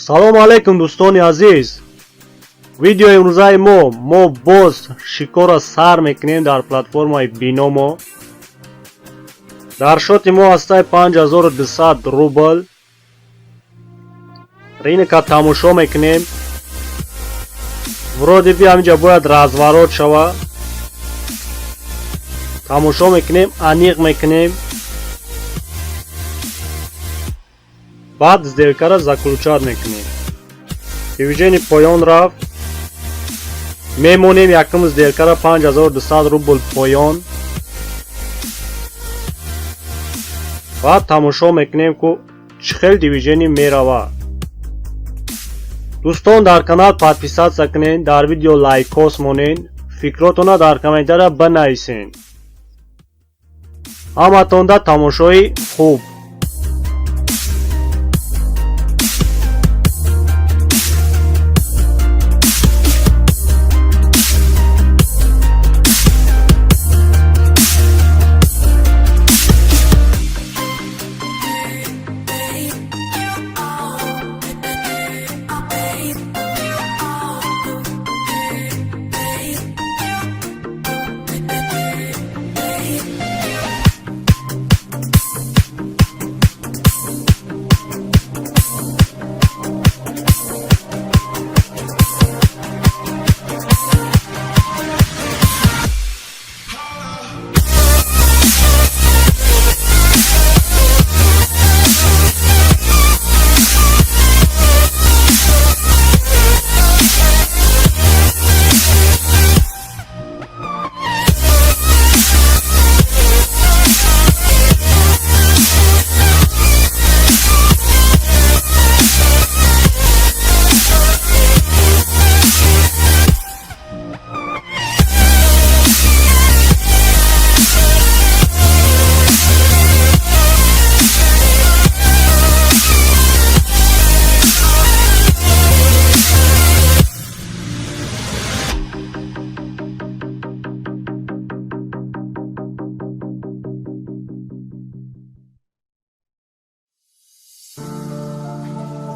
салом алайкум дӯстони азиз. Видеои имрӯзаи мо боз шикора сар мекунем дар платформаи биномо. Дар шоти мо ҳастаи 5200 рубл. ринка тамошо мекунем. вроде би ҳаминҷа бояд разворот шава. тамошо мекунем, аниқ мекунем. баъд сделкара заключат мекунем. дивижени поён рафт. мемонем якум сделкара 5200 рубл поён. баъд тамошо мекунем ки чӣ хел дивижени мерава. дӯстон дар канал подписатсия кунед, дар видео лайкос монед, фикротона дар комментария бинависед. ҳаматонда тамошои хуб.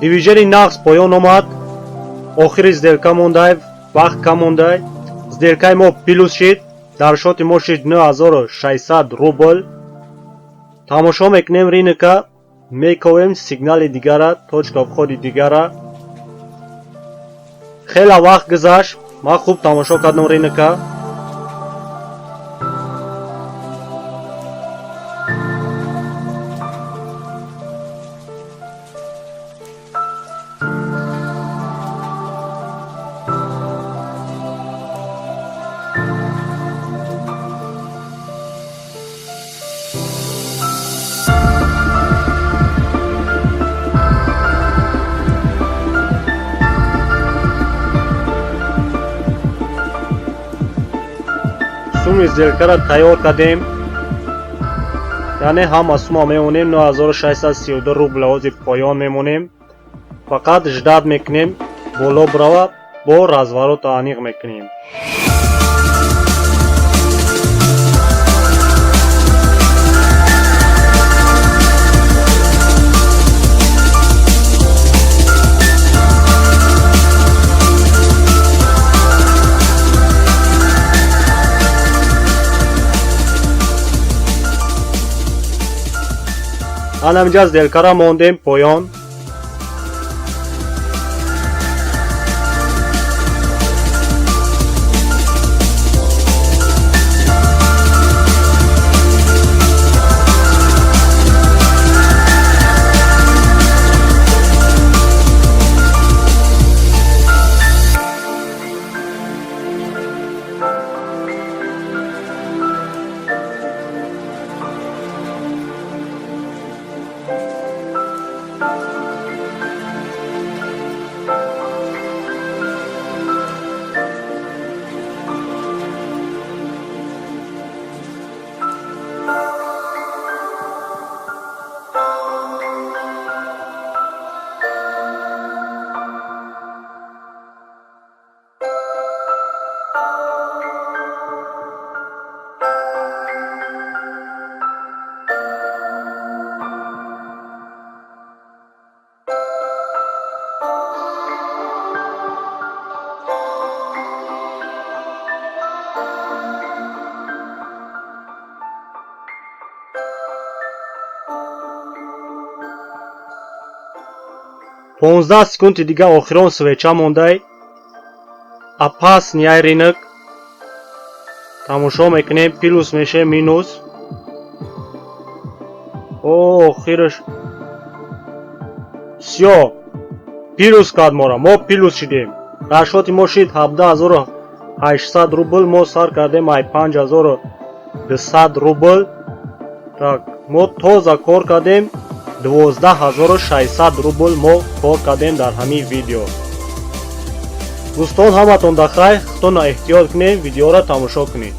дивижени нақс поён омад. охири сделка мондай, вақт кам мондай. сделкаи мо плюс шид. дар шоти мо шид 9600 рубл. тамошо мекунем ринка. мековем сигнали дигара, точка входи дигара. хела вақт гузашт. ман хуб тамошо кардам ринка. суми сделкара тайёр кардем. яъне ҳама сума мемонем 9632 рубл лавози поён мемонем. фақат ждат мекунем боло бирава, бо разворот аниқ мекунем. ҳанамиҷа сделкара мондем поён. 15 секунди дига охирон свеча мондай. Опасный рынок. Тамошо мекунем, плюс меше, минус. Охираш. Всё. Плюс кад мора, мо плюс шидем. Расходи мо шид 17800 рубл, мо сар кардем ай 5200 рубл. Так, мо тоза кор кардем 12600 рубл мо кор кардем дар ҳамин видео. Дӯстон, ҳаматон дахайр, худтонро эҳтиёт кунед, видеоро тамошо кунед.